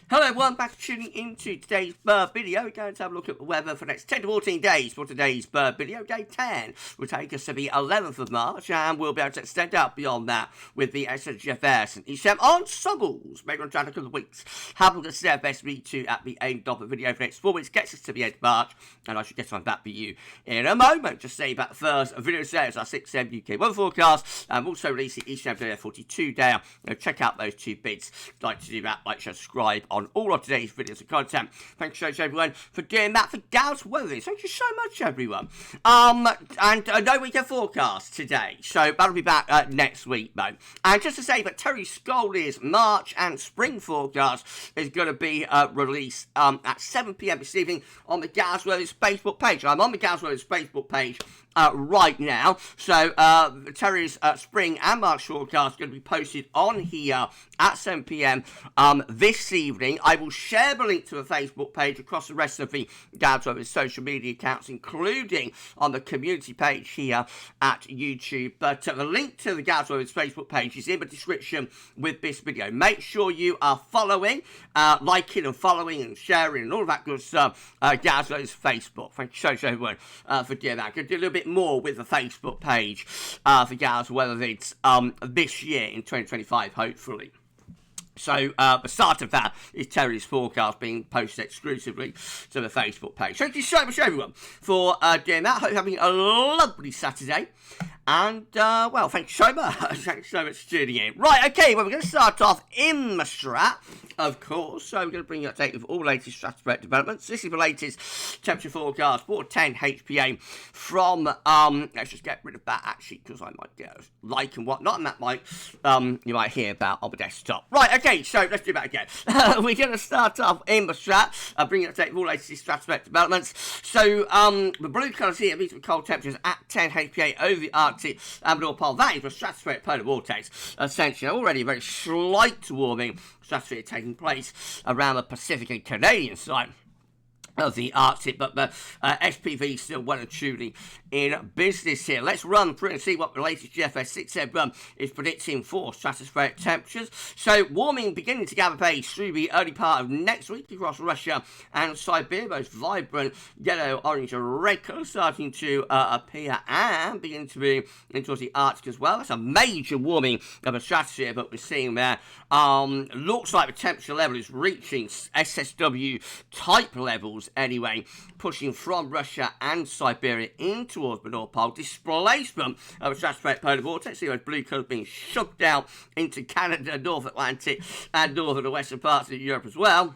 Hello everyone, back to tuning into today's bird video. We're going to have a look at the weather for the next 10 to 14 days for today's bird video. Day 10 will take us to the 11th of March, and we'll be able to extend out beyond that with the SSW and ECM ensembles. Maybe on track of the weeks. Have a look at CFS V2 at the end of the video for the next 4 weeks. Gets us to the end of March, and I should get on that for you in a moment. Just say about the first video says our 6M UK weather forecast. I'm also releasing ECM video 42 down. Check out those two bits. If you'd like to do that, like, subscribe on all of today's videos and content. Thank you so much, everyone, for doing that for GavsWeatherVids. Thank you so much, everyone. And no weekend forecast today, so that'll be back next week, though. And just to say that Terry Scully's March and Spring forecast is going to be released at 7 p.m. this evening on the GavsWeatherVids Facebook page. I'm on the GavsWeatherVids Facebook page right now, so Terry's Spring and March forecast going to be posted on here at 7 p.m. This evening. I will share the link to the Facebook page across the rest of the GavsWeatherVids social media accounts, including on the community page here at YouTube. But the link to the GavsWeatherVids Facebook page is in the description with this video. Make sure you are following, liking and following and sharing and all of that good stuff. GavsWeatherVids Facebook. Thank you so much, everyone, for doing that. I'm going to do a little bit more with the Facebook page for GavsWeatherVids this year in 2025, hopefully. So, the start of that is Terry's forecast being posted exclusively to the Facebook page. Thank you so much, everyone, for doing that. Hope you're having a lovely Saturday. And, well, thanks so much. Thanks so much for tuning in. Right, okay, well, we're going to start off in the Strat, of course. So, we're going to bring you an update of all the latest Stratospheric developments. This is the latest temperature forecast for 10 HPA from, let's just get rid of that, actually, because I might get a like and whatnot, and that might, you might hear about on the desktop. Right, okay, so let's do that again. We're going to start off in the Strat, bringing you an update of all the latest Stratospheric developments. So, the blue colours here, these are cold temperatures at 10 HPA over the Arctic and North Pole. That is the stratospheric polar vortex. Essentially, already a very slight warming stratosphere taking place around the Pacific and Canadian side of the Arctic, but the SPV is still well and truly in business here. Let's run through and see what the latest GFS V2 is predicting for stratospheric temperatures. So, warming beginning to gather pace through the early part of next week across Russia and Siberia. Those vibrant yellow, orange, and red colours starting to appear and beginning to be into the Arctic as well. That's a major warming of the stratosphere that we're seeing there. Looks like the temperature level is reaching SSW type levels anyway, pushing from Russia and Siberia in towards the North Pole. Displacement of the stratospheric polar vortex. See those blue colours being shoved out into Canada, North Atlantic, and northern and western parts of Europe as well.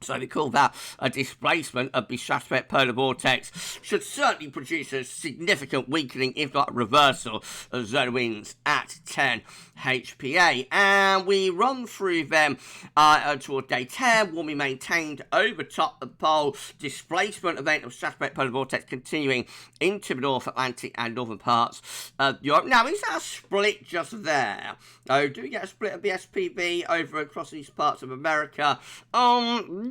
So we call that a displacement of the stratospheric polar vortex. Should certainly produce a significant weakening, if not a reversal, of zone winds at 10 HPA. And we run through them toward day 10, warming maintained over top of the pole. Displacement event of stratospheric polar vortex continuing into the North Atlantic and northern parts of Europe. Now, is that a split just there? Oh, do we get a split of the SPV over across these parts of America?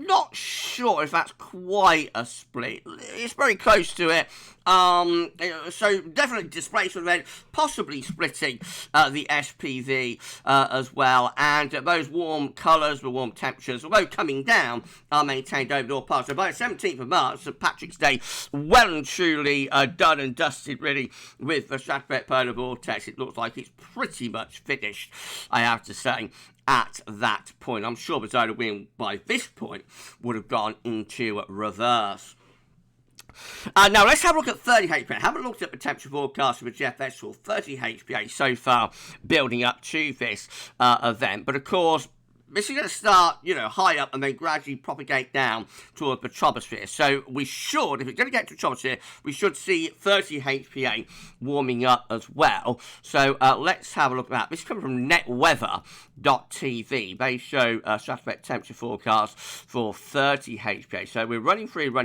Not sure if that's quite a split. It's very close to it. So definitely displacement event, possibly splitting the SPV as well. And those warm colours, the warm temperatures, although coming down, are maintained over North Pole. So by the 17th of March, St. Patrick's Day, well and truly done and dusted, really, with the stratospheric polar vortex. It looks like it's pretty much finished, I have to say, at that point. I'm sure the zone of wind by this point would have gone into reverse. Now, let's have a look at 30 HPA. I haven't looked at the temperature forecast for the GFS for 30 HPA so far, building up to this event. But, of course, this is going to start, high up and then gradually propagate down towards the troposphere. So we should, if it's going to get to the troposphere, we should see 30 HPA warming up as well. So let's have a look at that. This is coming from netweather.tv. They show stratospheric temperature forecast for 30 HPA. So we're running through.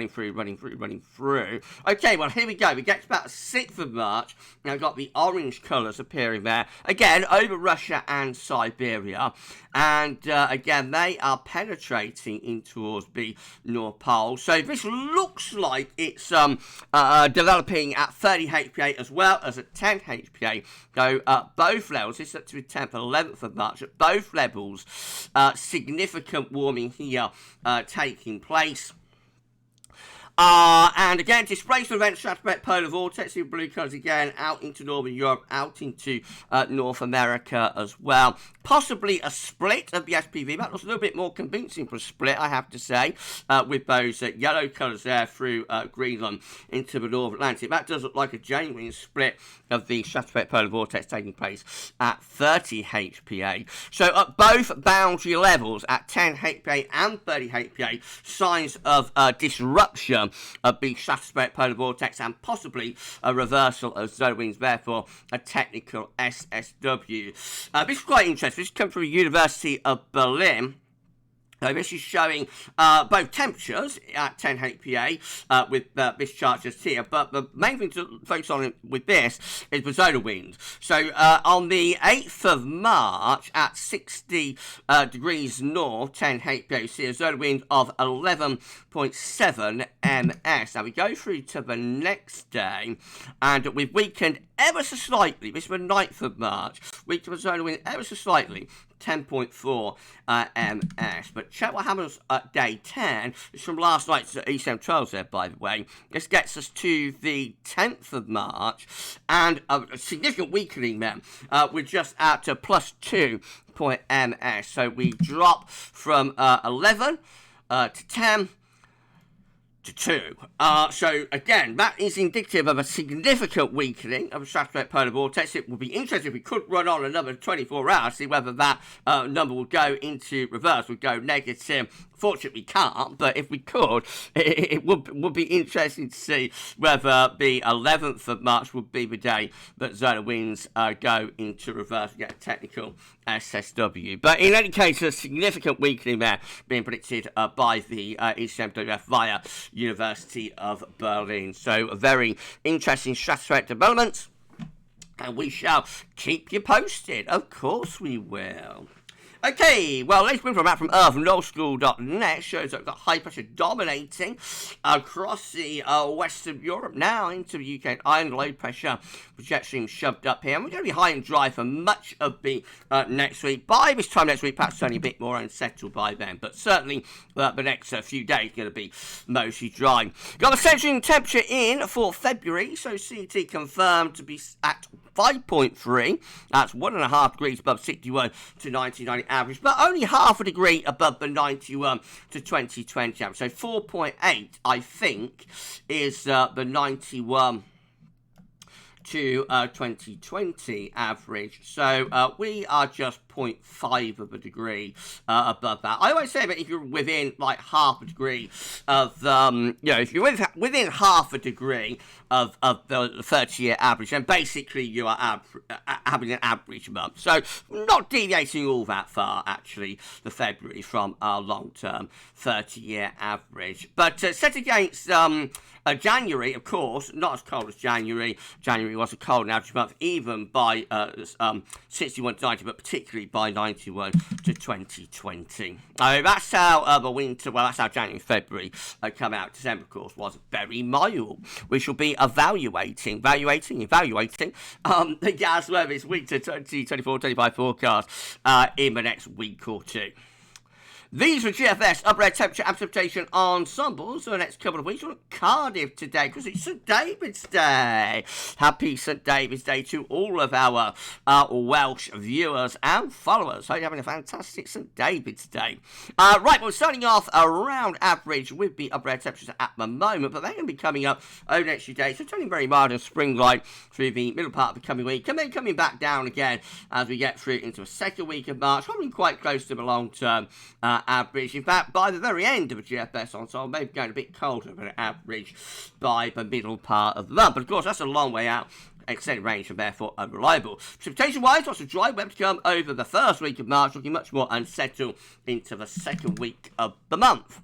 Okay, well, here we go. We get to about the 6th of March. Now, we've got the orange colours appearing there. Again, over Russia and Siberia. and again, they are penetrating in towards the North Pole. So this looks like it's developing at 30 HPA as well as at 10 HPA. So both levels, this is up to the 10th and 11th of March, at both levels, significant warming here taking place. And again, displacement events, stratospheric polar vortex in blue colours again, out into Northern Europe, out into North America as well. Possibly a split of the SPV. That looks a little bit more convincing for a split, I have to say, with those yellow colours there through Greenland into the North Atlantic. That does look like a genuine split of the stratospheric polar vortex taking place at 30 HPA. So at both boundary levels, at 10 HPA and 30 HPA, signs of disruption of the stratospheric polar vortex and possibly a reversal of zone winds, therefore a technical SSW. This is quite interesting. This comes from the University of Berlin. This is showing both temperatures at 10 HPA with this chart just here, but the main thing to focus on with this is the zonal wind. So on the 8th of March at 60 degrees north, 10 HPA, you see a zonal wind of 11.7 ms. Now we go through to the next day, and we've weakened ever so slightly. This is the 9th of March, weakened the zonal wind ever so slightly, 10.4 ms. But check what happens at day 10. It's from last night's ECM 12 there, by the way. This gets us to the 10th of March, and a significant weakening then. We're just out to plus 2 ms. So we drop from 11 to 10 to 2. So again, that is indicative of a significant weakening of the stratospheric polar vortex. It would be interesting if we could run on another 24 hours, see whether that number will go into reverse, would go negative. Fortunately, we can't, but if we could, it would be interesting to see whether the 11th of March would be the day that zonal winds go into reverse and get a technical SSW. But in any case, a significant weakening there being predicted by the ECMWF via University of Berlin. So a very interesting stratospheric development, and we shall keep you posted. Of course we will. Okay, well, latest wind from a map from Earth from nullschool.net shows that we've got high pressure dominating across the western Europe now into the UK and Ireland. Low pressure jet stream shoved up here, and we're going to be high and dry for much of the next week. By this time next week, perhaps only a bit more unsettled by then, but certainly the next few days going to be mostly dry. Got the central temperature in for February, so CT confirmed to be at 5.3, that's 1.5 degrees above 61 to 1990 average, but only half a degree above the 91 to 2020 average. So 4.8, I think, is the 91 to 2020 average. So we are just 0.5 of a degree above that. I always say that if you're within like half a degree of, if you're within half a degree of the 30-year average, then basically you are having an average month. So not deviating all that far, actually, the February from our long-term 30-year average. But set against January, of course, not as cold as January. January was a cold and average month, even by 61 to 90, but particularly by 91 to 2020. That's how the winter, well, that's how January and February come out. December, of course, was very mild. We shall be evaluating the GavsWeatherVids winter 2024-25 forecast in the next week or two. These were GFS upper temperature and precipitation ensembles for the next couple of weeks. We're at Cardiff today because it's St David's Day. Happy St David's Day to all of our Welsh viewers and followers. Hope you're having a fantastic St David's Day. Right, we're starting off around average with the upper temperatures at the moment, but they're going to be coming up over the next few days. So turning very mild and spring-like through the middle part of the coming week, and then coming back down again as we get through into the second week of March, probably quite close to the long-term average. In fact, by the very end of a GFS ensemble, maybe going a bit colder than average by the middle part of the month. But of course, that's a long way out. Extended range and therefore unreliable. Precipitation-wise, lots of dry weather to come over the first week of March, looking much more unsettled into the second week of the month.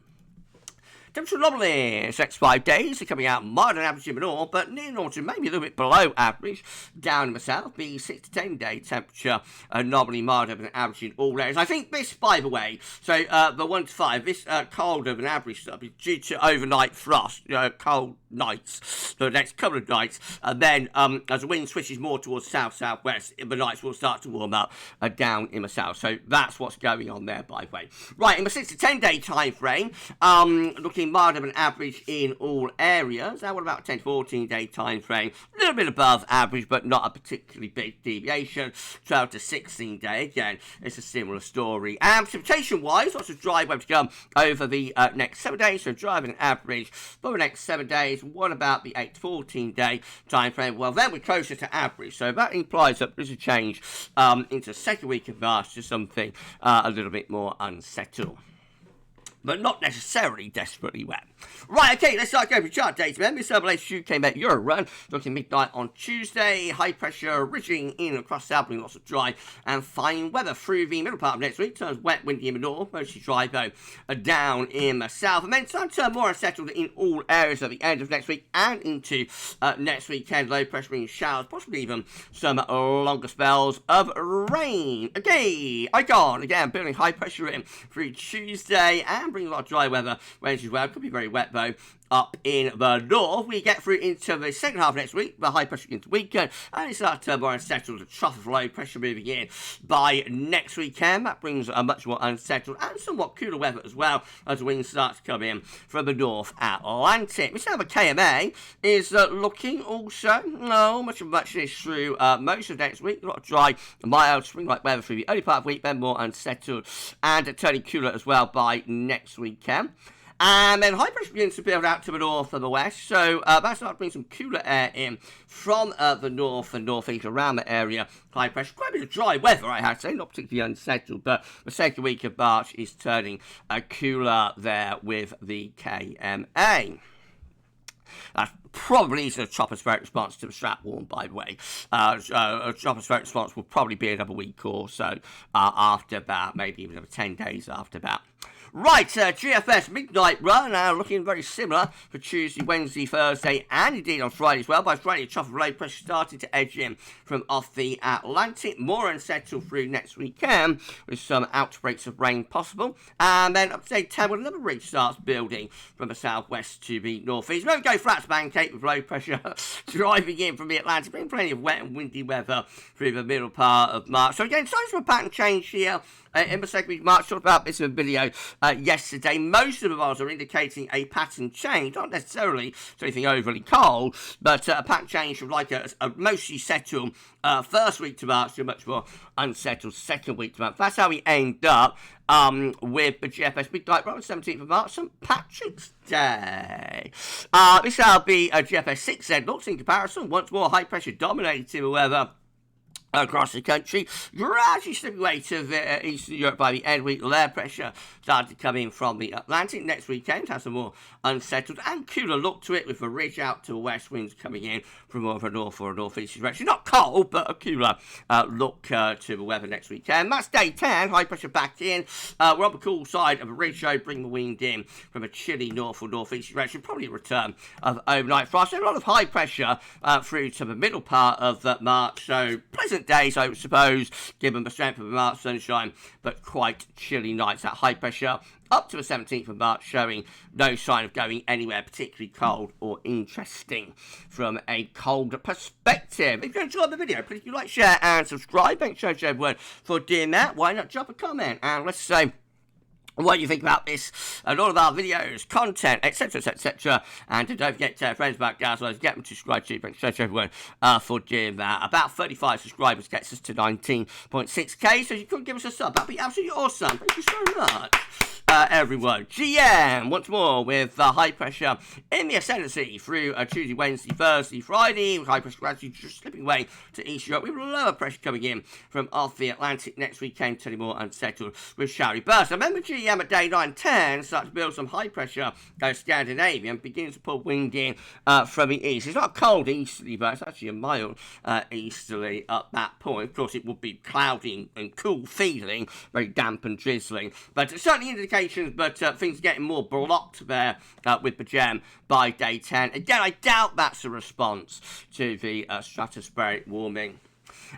Temperature anomalies. Next 5 days are coming out mild and average in the north, but near normal to maybe a little bit below average down in the south. The 6 to 10 day temperature anomaly milder than average in all areas. I think this, by the way, so the 1 to 5, this colder than average stuff is due to overnight frost, cold nights for the next couple of nights, and then as the wind switches more towards south-southwest, the nights will start to warm up down in the south. So that's what's going on there, by the way. Right, in the 6 to 10 day time frame, looking milder than average in all areas. Now, what about 10 to 14 day time frame? A little bit above average, but not a particularly big deviation. 12 to 16 day, again, it's a similar story. And precipitation-wise, lots of dry weather to come over the next 7 days, so dry than average for the next 7 days. What about the 8 to 14 day time frame? Well, then we're closer to average, so that implies that there's a change into the second week of March to something a little bit more unsettled, but not necessarily desperately wet. Right, okay, let's start going through chart data then. This latest UK Met Euro run, looking midnight on Tuesday. High pressure ridging in across South, lots of dry and fine weather through the middle part of next week. Turns wet, windy in the north, mostly dry though down in the south. And then time to turn more unsettled in all areas at the end of next week and into next weekend. Low pressure rain showers, possibly even some longer spells of rain. Okay, icon again, building high pressure in through Tuesday and bringing a lot of dry weather range as well. Could be very wet though up in the north. We get through into the second half of next week, the high pressure into weekend, and it starts to turn more unsettled. The trough of low pressure moving in by next weekend. That brings a much more unsettled and somewhat cooler weather as well as the winds start to come in from the North Atlantic. We still have a KMA is looking also much of muchness through most of next week. A lot of dry, mild, spring-like weather through the early part of the week, then more unsettled and turning cooler as well by next weekend. And then high pressure begins to build out to the north and the west, so that's starting to bring some cooler air in from the north and northeast around the area. High pressure, quite a bit of dry weather, I have to say, not particularly unsettled, but the second week of March is turning cooler there with the KMA. That's probably a tropospheric response to the strap warm, by the way. A tropospheric response will probably be another week or so after that, maybe even another 10 days after that. Right, GFS midnight run, looking very similar for Tuesday, Wednesday, Thursday, and indeed on Friday as well. By Friday, a trough of low pressure starting to edge in from off the Atlantic. More unsettled through next weekend with some outbreaks of rain possible. And then up to day 10, when another ridge starts building from the southwest to the northeast. Won't go flat to pancake with low pressure driving in from the Atlantic, bringing plenty of wet and windy weather through the middle part of March. So again, signs of a pattern change here. In the second week of March, talked about this in a video yesterday. Most of the models are indicating a pattern change, not necessarily to anything overly cold, but a pattern change from like a mostly settled first week to March to a much more unsettled second week to March. That's how we end up with the GFS midnight run on 17th of March, St. Patrick's Day. This will be a GFS 6Z looks in comparison. Once more, high pressure dominating the weather across the country, gradually slipping away to Eastern Europe by the end week. Air pressure started to come in from the Atlantic. Next weekend has a more unsettled and cooler look to it, with a ridge out to the west, winds coming in from more of a north or a northeast direction. Not cold, but a cooler look to the weather next weekend. That's day 10, high pressure back in. We're on the cool side of a ridge, so bring the wind in from a chilly north or northeast direction. Probably a return of overnight frost. So a lot of high pressure through to the middle part of March, so pleasant days, I suppose, given the strength of the March sunshine, but quite chilly nights. That high pressure up to the 17th of March, showing no sign of going anywhere particularly cold or interesting from a cold perspective. If you enjoyed the video, please do like, share, and subscribe. Thanks so much, everyone, for doing that. Why not drop a comment and let's say what you think about this and all of our videos, content, etc, etc, and don't forget to tell friends about GavsWeatherVids, get them to subscribe to. Thanks so much, everyone, for doing that. About 35 subscribers gets us to 19.6k, so if you could give us a sub, that'd be absolutely awesome. Thank you so much, everyone. GM, once more, with high pressure in the ascendancy through Tuesday, Wednesday, Thursday, Friday, with high pressure gradually just slipping away to East Europe, with lower pressure coming in from off the Atlantic next weekend, turning more unsettled with showery bursts. I remember GM at day 9 10 starts to build some high pressure Scandinavia and begins to pull wind in from the east. It's not cold easterly, but it's actually a mild easterly at that point. Of course, it would be cloudy and cool feeling, very damp and drizzling, but it's certainly indicating indications, but things are getting more blocked there with the gem by day 10. Again, I doubt that's a response to the stratospheric warming.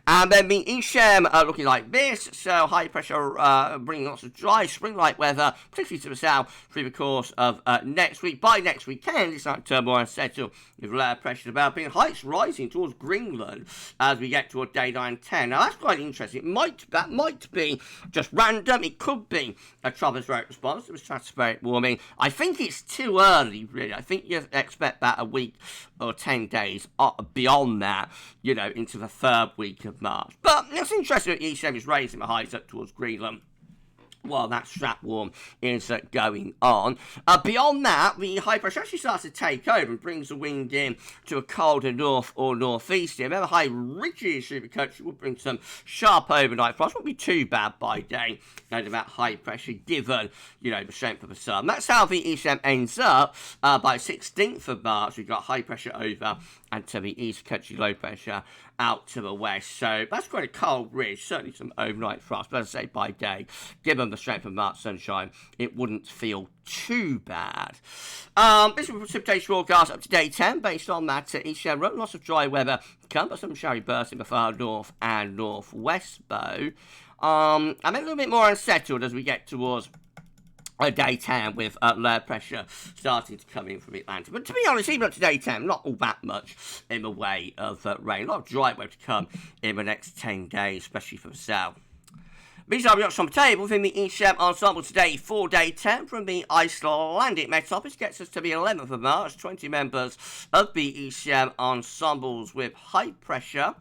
And then the ECM looking like this, so high pressure bringing lots of dry spring-like weather, particularly to the south, through the course of next week. By next weekend, it's like turmoil and settle with low pressure developing, heights rising towards Greenland as we get toward day 9 and 10. Now that's quite interesting. That might be just random. It could be a tropospheric response to the stratospheric warming. I think it's too early, really. I think you expect that a week or 10 days beyond that, you know, into the third week of March. But it's interesting that ECM is raising the heights up towards Greenland while that strap warm is going on. Beyond that, the high pressure actually starts to take over and brings the wind in to a colder north or northeast. Remember, high ridges through the country will bring some sharp overnight frost. Won't be too bad by day under that high pressure, given, you know, the strength of the sun. That's how the ECM ends up. By 16th of March, we've got high pressure over and to the east country, low pressure out to the west. So that's quite a cold ridge, certainly some overnight frost. But as I say, by day, given the strength of March sunshine, it wouldn't feel too bad. This is a precipitation forecast up to day 10 based on that ECM run. Lots of dry weather come, but some showery bursts in the far north and northwest bow. I'm a little bit more unsettled as we get towards day 10 with low pressure starting to come in from the Atlantic. But to be honest, even up to day 10, not all that much in the way of rain. A lot of dry weather to come in the next 10 days, especially from the south. These are the options on the table within the ECM ensemble today for day 10 from the Icelandic Met Office. Gets us to the 11th of March. 20 members of the ECM ensembles with high pressure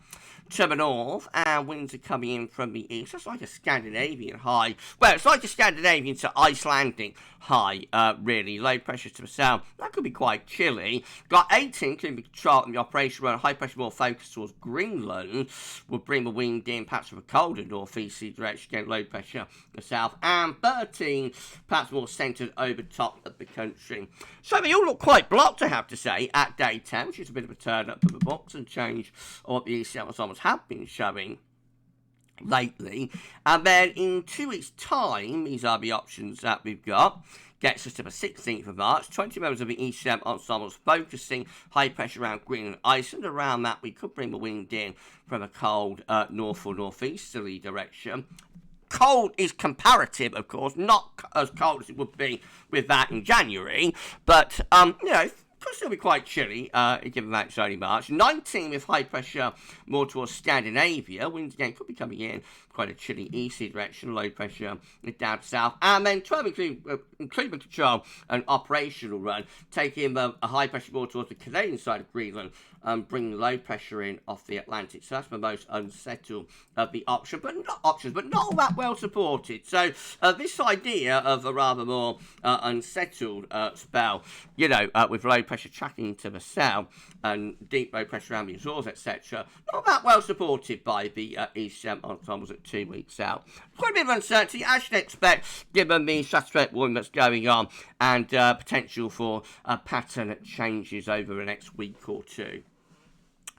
to the north, and winds are coming in from the east. It's like a Scandinavian high. Well, it's like a Scandinavian to Icelandic high, really. Low pressure to the south. That could be quite chilly. Got 18, including the control and the operation run. High pressure more focused towards Greenland. Will bring the wind in, perhaps from a colder northeast direction. Again, low pressure to the south. And 13, perhaps more centred over top of the country. So they all look quite blocked, I have to say, at day 10, which is a bit of a turn up for the box and change of what the ECM ensembles have been showing lately. And then in 2 weeks' time, these are the options that we've got. Gets us to the 16th of March. 20 members of the ECM ensembles focusing high pressure around Greenland, Iceland. Around that, we could bring the wind in from a cold north or northeasterly direction. Cold is comparative, of course, not as cold as it would be with that in January, but, you know, could still be quite chilly, given that it's only March. 19 with high pressure more towards Scandinavia. Winds again could be coming in quite a chilly easterly direction. Low pressure down to south. And then 12 including control and operational run, taking a high pressure more towards the Canadian side of Greenland, bringing low pressure in off the Atlantic. So that's the most unsettled of the options, but not all that well supported. So this idea of a rather more unsettled spell, you know, with low pressure tracking to the south and deep low pressure around the Azores, etc., not that well supported by the ECM ensembles at 2 weeks out. Quite a bit of uncertainty, as you'd expect, given the stratospheric warming that's going on and potential for pattern changes over the next week or two.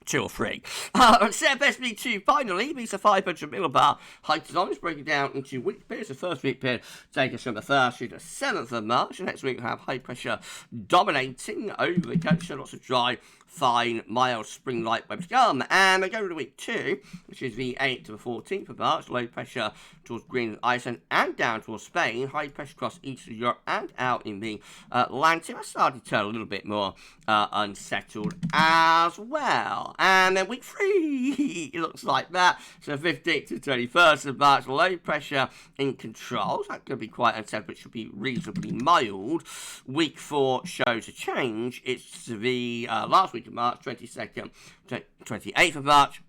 2 or 3. CFS V2 finally beats a 500 millibar height is breaking down into week periods. The first week period take us from the 1st to the 7th of March. The next week we'll have high pressure dominating over the country. Lots of dry, fine, mild spring-like weather to come. And we go to week 2, which is the 8th to the 14th of March. Low pressure towards Greenland, Iceland, and down towards Spain. High pressure across eastern Europe and out in the Atlantic. That's starting to turn a little bit more unsettled as well. And then week 3, it looks like that. So 15th to 21st of March, low pressure in control. So that could be quite unsettled, but should be reasonably mild. Week 4 shows a change. It's the last week of March, 22nd to 28th of March.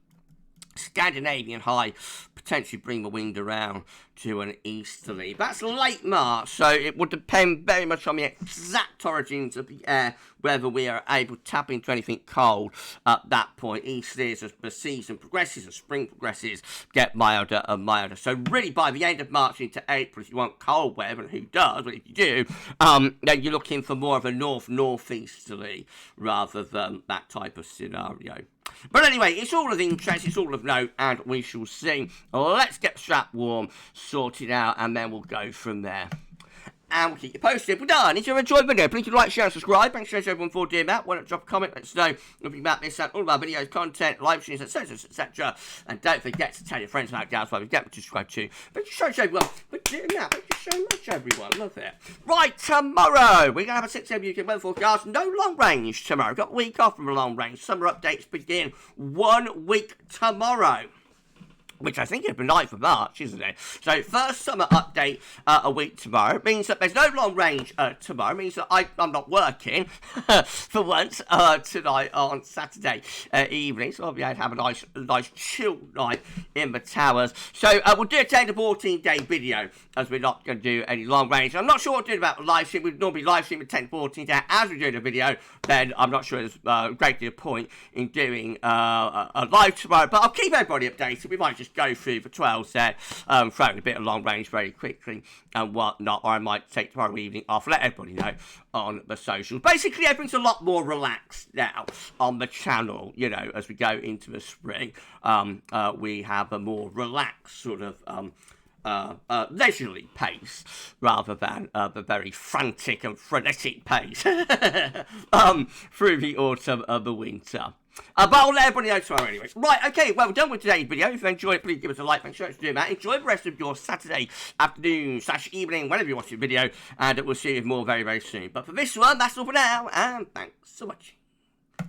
Scandinavian high, potentially bring the wind around to an easterly. That's late March, so it would depend very much on the exact origins of the air, whether we are able to tap into anything cold at that point. Easterlies, as the season progresses, as spring progresses, get milder and milder. So really by the end of March into April, if you want cold weather, and who does, but if you do, then you're looking for more of a northeasterly rather than that type of scenario. But anyway, it's all of interest, it's all of note, and we shall see. Let's get strap warm sorted out, and then we'll go from there. and we'll keep you posted. We're done. If you enjoyed the video, please like, share, and subscribe. Thanks so much everyone for doing that. Why not drop a comment? Let us know if you about this and all of our videos, content, live streams, etc., etc. And don't forget to tell your friends about GavsWeatherVids. Get them to subscribe too. Thank you so much, everyone, for doing that. Thank you so much, everyone. Love it. Right, tomorrow we're going to have a 6 a.m. UK weather forecast. No long range tomorrow. Got a week off from a long range. Summer updates begin 1 week tomorrow, which I think is the 9th of March, isn't it? So, first summer update a week tomorrow. It means that there's no long range tomorrow. It means that I'm not working for once tonight on Saturday evening. So, I'll be able to have a nice chill night in the towers. So, we'll do a 10 to 14 day video, as we're not going to do any long range. I'm not sure what we're doing about the live stream. We'd normally live stream at 10 to 14 days as we do the video. Then I'm not sure there's a great deal of point in doing a live tomorrow. But I'll keep everybody updated. We might just go through the 12 set, throwing a bit of long range very quickly and whatnot, or I might take tomorrow evening off, let everybody know on the socials. Basically, everything's a lot more relaxed now on the channel, you know, as we go into the spring. We have a more relaxed sort of leisurely pace rather than the very frantic and frenetic pace through the autumn and the winter. But I'll let everybody know tomorrow anyways. Right, okay, well, we're done with today's video. If you enjoyed it, please give us a like. Thanks so much for doing that. Enjoy the rest of your Saturday afternoon / evening, whenever you watch the video, and we'll see you more very, very soon. But for this one, that's all for now, and thanks so much.